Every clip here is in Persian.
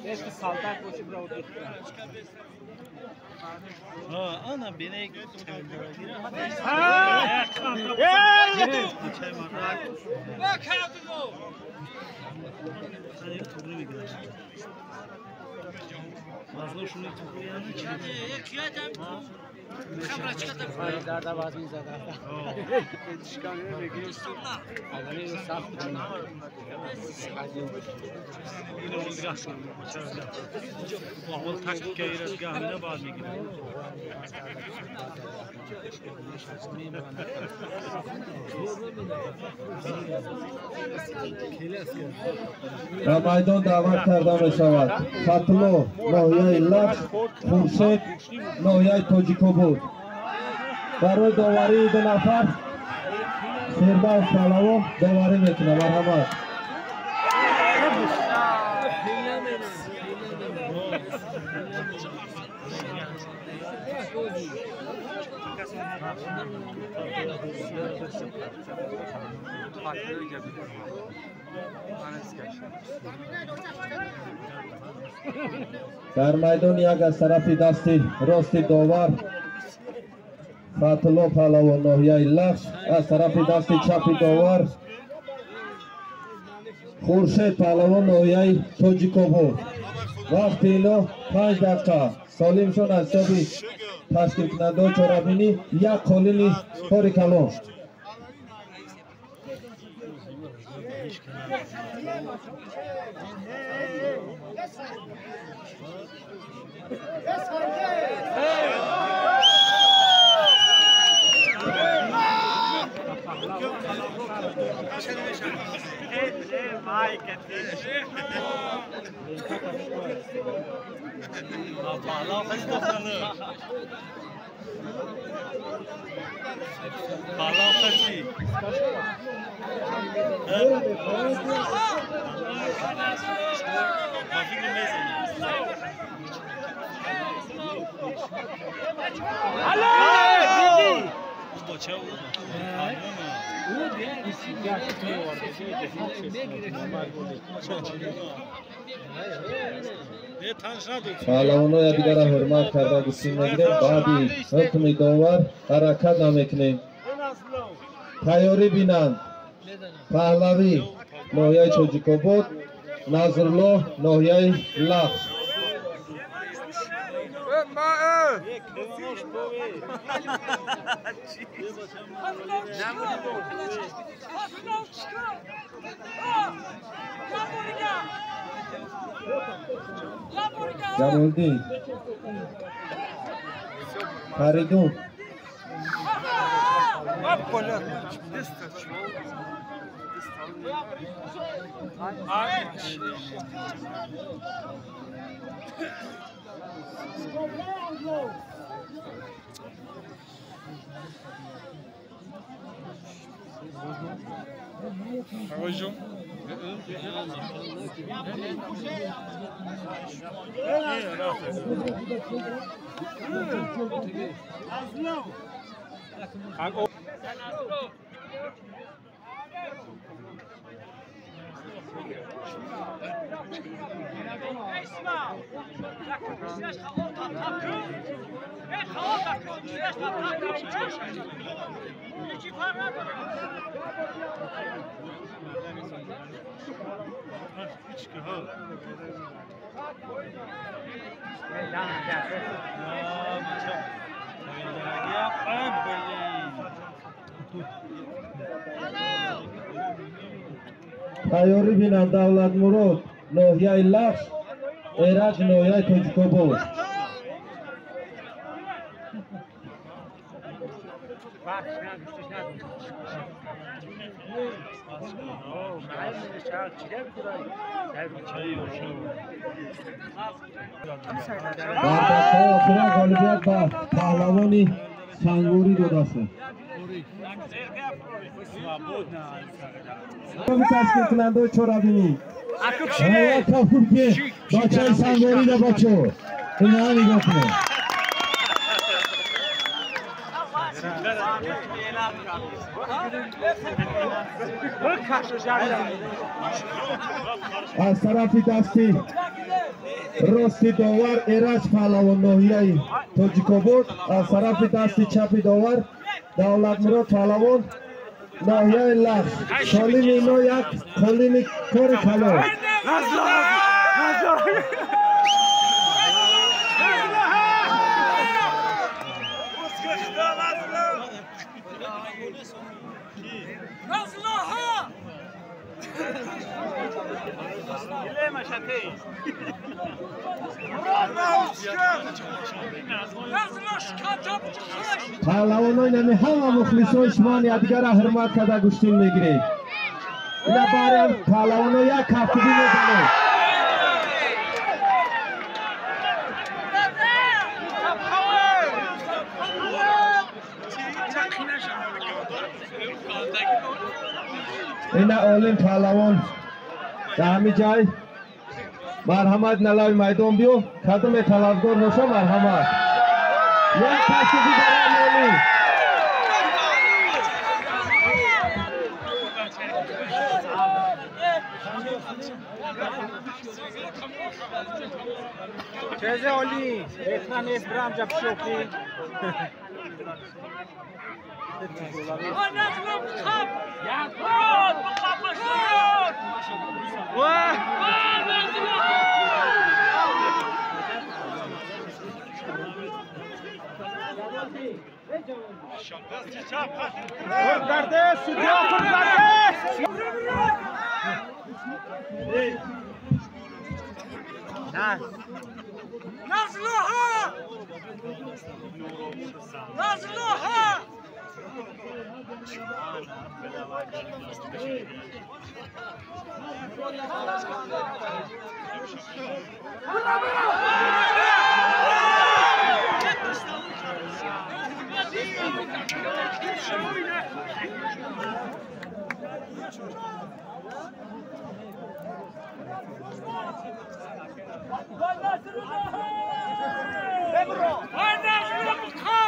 Eski saltar koşu bravo. Ha, ana beni Mazlum şunu tutuyor. Kamera çıkartıp. Zada vazmin zada. Çıkamıyor bekliyorsun. Agani saf. Yine oldu gasın. Ahval taktik gayret gahine bağlı gibi. در میدان دعوت کرده می شود فتلو ناحیه لخش خورشید ناحیه تاجیک‌آباد برای داوری دو نفر فردوس پهلوان داوری میکنه. مرحمت. در میدان یک از طرف دست راست داور فتلو پهلوان ناحیه لخش، از طرف دست چپ داور خورشید پهلوان ناحیه تاجیک‌آباد. وقت اینا 5 دقیقه. سالمشون از حساب تشکیل کننده چهاربینی یک قالین کار کلان. پهلوان‌های دیگر را حرمت کرده گفتیم میگیریم. بعدی حکم داور حرکت نمیکنیم. تیاری بینند پهلوی ناحیه تاجیک‌آباد، نظرالله ناحیه لخش. جمالدین فریدون Hocam. تیاری بینند دولت مراد ناحیه لخش، ایرج ناحیه تاجیک‌آباد. در غالبیت به پهلوانی سنگوری داده شد. تشکیل کننده چهاربینی آیا کافور که بچه سنگوری ده بچه این ها نگاه کنه. از طرف دستی راستی داور ایرج پهلوان ناحیه تاجیک‌آباد، از طرف دستی چپ داور دولتمراد پهلوان ناحیه لخ. سالم اینا یک قالین کار کلا. پهلوانای نمی همه مخلصای شما یادگار حرمت کرده گوشتین میگیرید. اینا برای پهلوانای یک هفته میزنه. اینا اولین پهلوان در همین جای مرحمت نلای میدان بیو قدم طلبگار نشو مرحمت یک تشکیفی برای مولی چیزه اولی اتنا نیست برام جب شوکی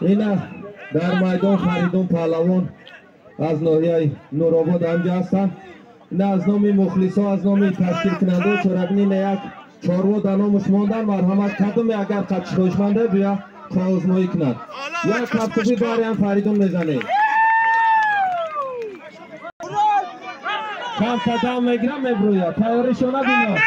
اینا در میدان فریدون پهلوان از ناحیه نورآباد همجا هستند. اینا از نام مخلصا از نام تشکیل کننده چرابینی یک چاروا در نامش ماندن مرحمت کدوم اگر قدش خوشمنده بیا کارآزمایی کند یک کپکپی برای فریدون میزنه کم قدم میگیرم میبرویا تیاریشو نبینم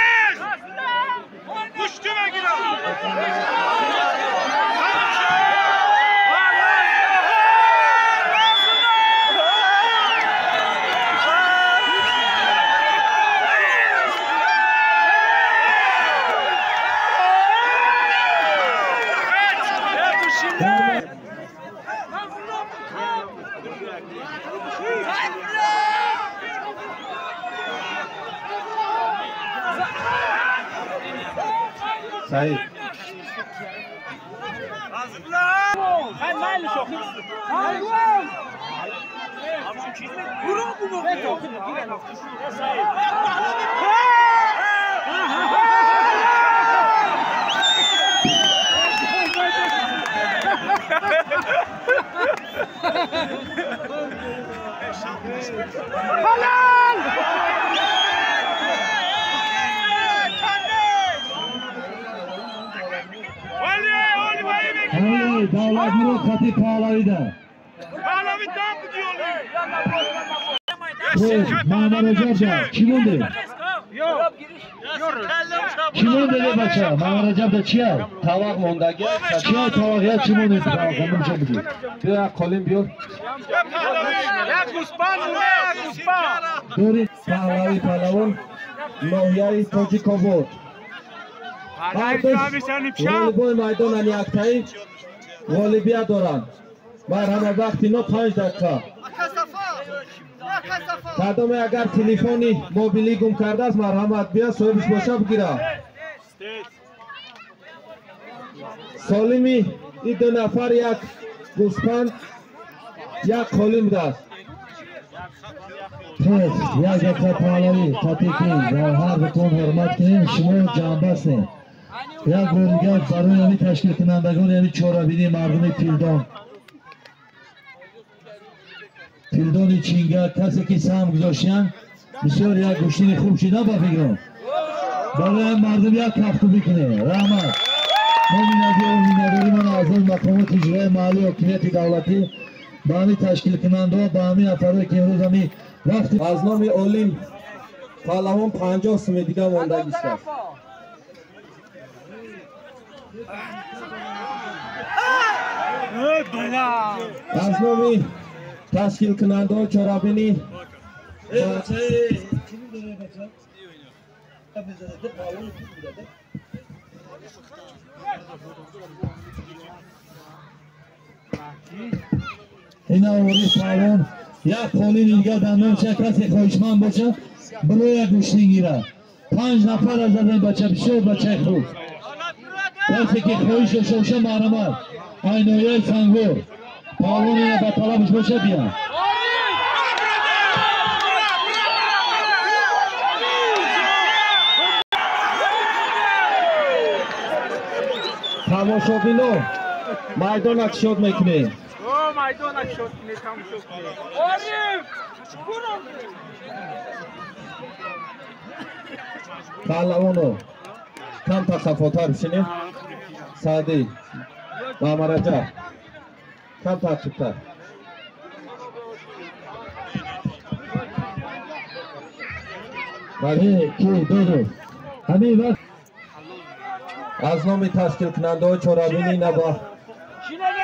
صحیح دولت رو خطی پهلوی ده محمد رجب ده چی مونده؟ چی مونده ده بچه؟ محمد رجب ده چیه؟ طواق موندگی؟ چیه طواق یا چی مونده؟ خمون چه بگی؟ بیا قالین بیار یک گوسپان یک گوسپان دوری پهلوی پهلوان ناحیه تاجیک‌آباد والیبال میدان یکتایی والیبیا دارند مرحمت وقت اینا 5 دقیقه قدم اگر تلفنی موبیلی گم کرده است مرحمت بیا صاحبش باشه بگیره سالمی این دو نفر یک گوسپند یک قالین دست یک دقیقه پهلوی خطی کنید و هر بکن حرمت کنید شما جنبه هستید یک بار دیگر برای یعنی تشکیل کنندگان یعنی چهاربینی مردم پیلدان فیلدون چینگا کسی که سهم گذاشتن بسیار یک گوشتین خوب شده با فکرم برای مردم یک کفتو بکنه. رحمت ما مینداری من از این مقامات اجرای محلی و حکومت دولتی با همی تشکیل کننده با همی افرادی که امروز همی وقتی از نام اولین پهلوان 50 سیم دیگه ماندگی است. از نام تشکیل کننده چرابینی این آوری پهلوان یک قولی دیگه دندان چه کسی خواهشمند باشه برای یک گوشتین گیره 5 نفر از این بچه بسیار بچه خوب کسی که خواهش داشته باشه مرمت اینویه سنگور پهلوان این به طلبش باشه بیان تماشابینو میدان شد میکنه. مایدانک شد کنه تماشا کنه. پهلوانو کم تخفاتر بشینه. سعدی و مرجع کم تخفاتر. بله کی دو همین وقت از نام تشکیل کننده چرابینی نبا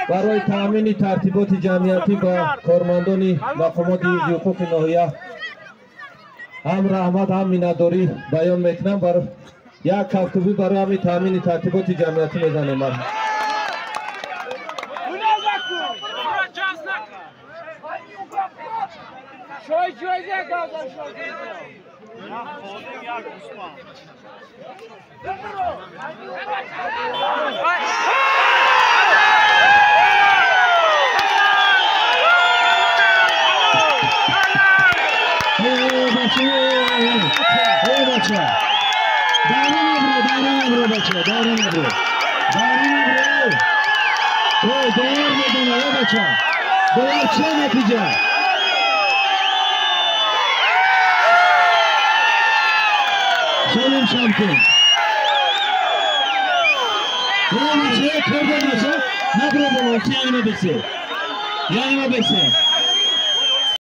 برای تامین ترتیبات جمعیتی با کارمندان مقامات حقوق ناحیه هم رحمت هم مینداری بیان میکنم برای یک کفتوبی برای همین تامین ترتیبات جمعیتی میزنیم. Söyleyeyim şampiyon. Buna bir şey kırdı nasıl? Ne problem olsa yanıma bekle. Yanıma bekle.